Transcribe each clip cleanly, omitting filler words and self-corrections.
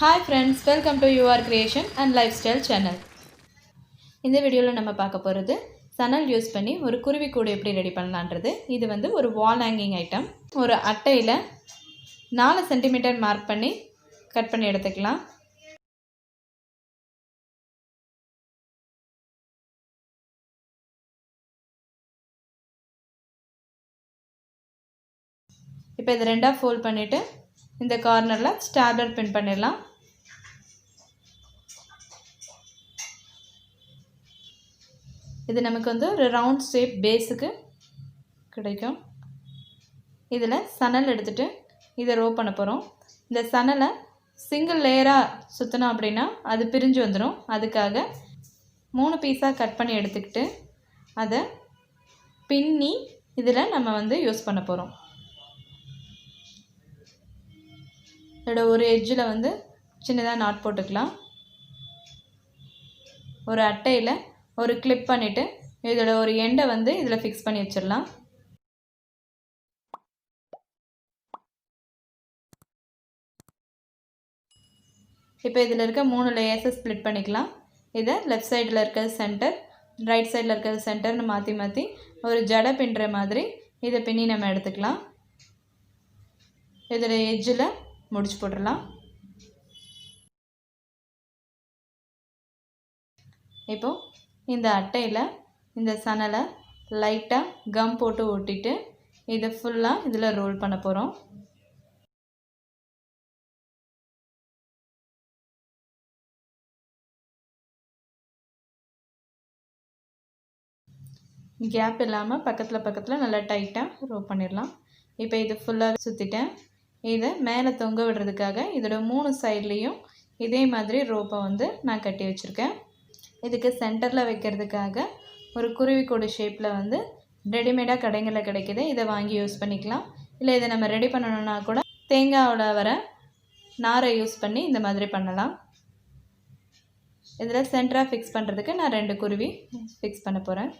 Hi friends, welcome to your creation and lifestyle channel. இந்த வீடியோல நம்ம பார்க்க போறது சணல் யூஸ் பண்ணி ஒரு குருவி கூடு எப்படி ரெடி பண்ணலாம்ன்றது. இது வந்து ஒரு வால் ஹேங்கிங் ஐட்டம். ஒரு அட்டையில 4 cm மார்க் பண்ணி கட் பண்ணி எடுத்துக்கலாம். இப்போ இத ரெண்டா ஃபோல்ட் பண்ணிட்டு இந்த கார்னர்ல ஸ்டாப்லர் பின் பண்ணிடலாம். இது நமக்கு வந்து ஒரு ரவுண்ட் ஷேப் பேஸுக்கு கிடைக்கும். இதில் சணல் எடுத்துகிட்டு இதை ரோ பண்ண போகிறோம். இந்த சணலை சிங்கிள் லேயராக சுற்றினோம் அப்படின்னா அது பிரிஞ்சு வந்துடும். அதுக்காக 3 பீஸாக கட் பண்ணி எடுத்துக்கிட்டு அதை பின்னி இதில் நம்ம வந்து யூஸ் பண்ண போகிறோம். இதோட ஒரு எட்ஜில் வந்து சின்னதாக நாட் போட்டுக்கலாம். ஒரு அட்டையில் ஒரு கிளிப் பண்ணிவிட்டு இதோட ஒரு எண்டை வந்து இதில் ஃபிக்ஸ் பண்ணி வச்சிடலாம். இப்போ இதில் இருக்க 3 லேயர்ஸை ஸ்ப்ளிட் பண்ணிக்கலாம். இதை லெஃப்ட் சைடில் இருக்கிறது சென்டர், ரைட் சைடில் இருக்கிறது சென்டர்னு மாற்றி மாற்றி ஒரு ஜடை பின்னுற மாதிரி இதை பின்னி நம்ம எடுத்துக்கலாம். இதில் எட்ஜில் முடிச்சு போட்டுடலாம். இப்போது இந்த அட்டையில் இந்த சணலை லைட்டாக கம் போட்டு ஒட்டிட்டு இதை ஃபுல்லாக இதில் ரோல் பண்ண போகிறோம். கேப் இல்லாமல் பக்கத்தில் நல்லா டைட்டாக ரோல் பண்ணிடலாம். இப்போ இது ஃபுல்லாக சுற்றிட்டேன். இதை மேலே தொங்க விடுறதுக்காக இதோட 3 சைட்லேயும் இதே மாதிரி ரோப்பை வந்து நான் கட்டி வச்சுருக்கேன். இதுக்கு சென்டரில் வைக்கிறதுக்காக ஒரு குருவிக்கூடு ஷேப்பில் வந்து ரெடிமேடாக கடைகளில் கிடைக்கிது. இதை வாங்கி யூஸ் பண்ணிக்கலாம். இல்லை இதை நம்ம ரெடி பண்ணணுன்னா கூட தேங்காவோட வர நாரை யூஸ் பண்ணி இந்த மாதிரி பண்ணலாம். இதில் சென்டராக ஃபிக்ஸ் பண்ணுறதுக்கு நான் 2 குருவி ஃபிக்ஸ் பண்ண போகிறேன்.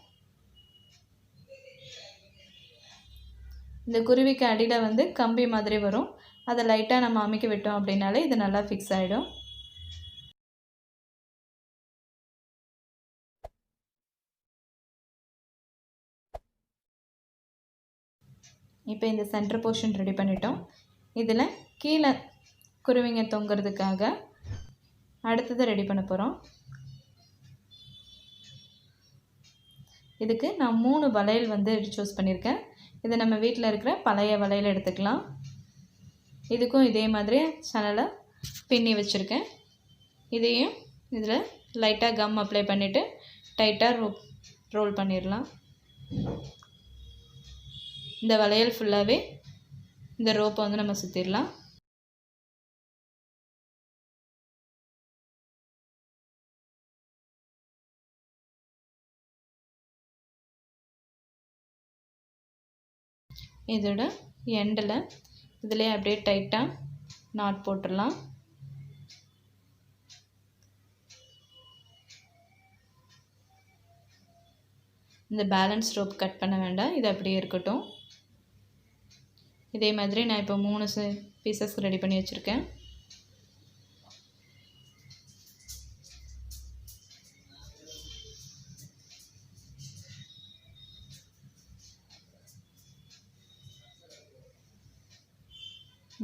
இந்த குருவிக்கு அடியில் வந்து கம்பி மாதிரி வரும். அதை லைட்டாக நம்ம அமைக்க விட்டோம் அப்படின்னாலே இது நல்லா ஃபிக்ஸ் ஆகிடும். இப்போ இந்த சென்டர் போர்ஷன் ரெடி பண்ணிட்டோம். இதில் கீழே குருவிங்க தொங்குறதுக்காக அடுத்தது ரெடி பண்ண போகிறோம். இதுக்கு நான் 3 வளையல் வந்து சூஸ் பண்ணியிருக்கேன். இதை நம்ம வீட்டில் இருக்கிற பழைய வளையல் எடுத்துக்கலாம். இதுக்கும் இதே மாதிரி சணலை பின்னி வச்சுருக்கேன். இதையும் இதில் லைட்டாக கம் அப்ளை பண்ணிவிட்டு டைட்டாக ரோல் பண்ணிடலாம். இந்த வளையல் ஃபுல்லாகவே இந்த ரோப்பை வந்து நம்ம சுற்றிடலாம். இதோட எண்டில் இதிலே அப்படியே டைட்டாக நாட் போட்டுடலாம். இந்த பேலன்ஸ் ரோப் கட் பண்ண வேண்டாம், இது அப்படியே இருக்கட்டும். இதே மாதிரி நான் இப்போ 3 பீசஸ் ரெடி பண்ணி வச்சுருக்கேன்.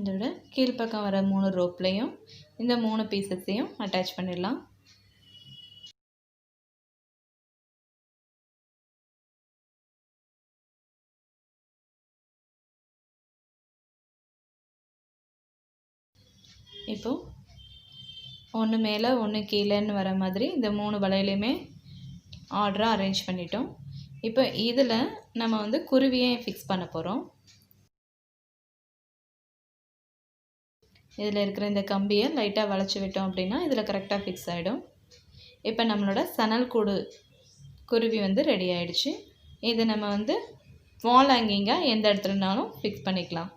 இதோட கீழ்ப்பக்கம் வர 3 ரோப்லையும் இந்த 3 பீசஸையும் அட்டாச் பண்ணிடலாம். இப்போது ஒன்று மேலே ஒன்று கீழேன்னு வர மாதிரி இந்த 3 வளையலையுமே ஆர்டராக அரேஞ்ச் பண்ணிட்டோம். இப்போ இதில் நம்ம வந்து குருவியை ஃபிக்ஸ் பண்ண போகிறோம். இதில் இருக்கிற இந்த கம்பியை லைட்டாக வளைச்சி விட்டோம் அப்படின்னா இதில் கரெக்டாக ஃபிக்ஸ் ஆகிடும். இப்போ நம்மளோட சணல் கூடு குருவி வந்து ரெடி ஆகிடுச்சு. இதை நம்ம வந்து வால் ஹேங்கிங்காக எந்த இடத்துலனாலும் ஃபிக்ஸ் பண்ணிக்கலாம்.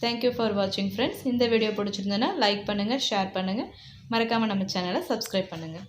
தேங்க்யூ ஃபார் வாட்சிங் ஃப்ரெண்ட்ஸ். இந்த வீடியோ பிடிச்சிருந்ததுன்னா லைக் பண்ணுங்கள், ஷேர் பண்ணுங்கள், மறக்காமல் நம்ம சேனலை சப்ஸ்கிரைப் பண்ணுங்கள்.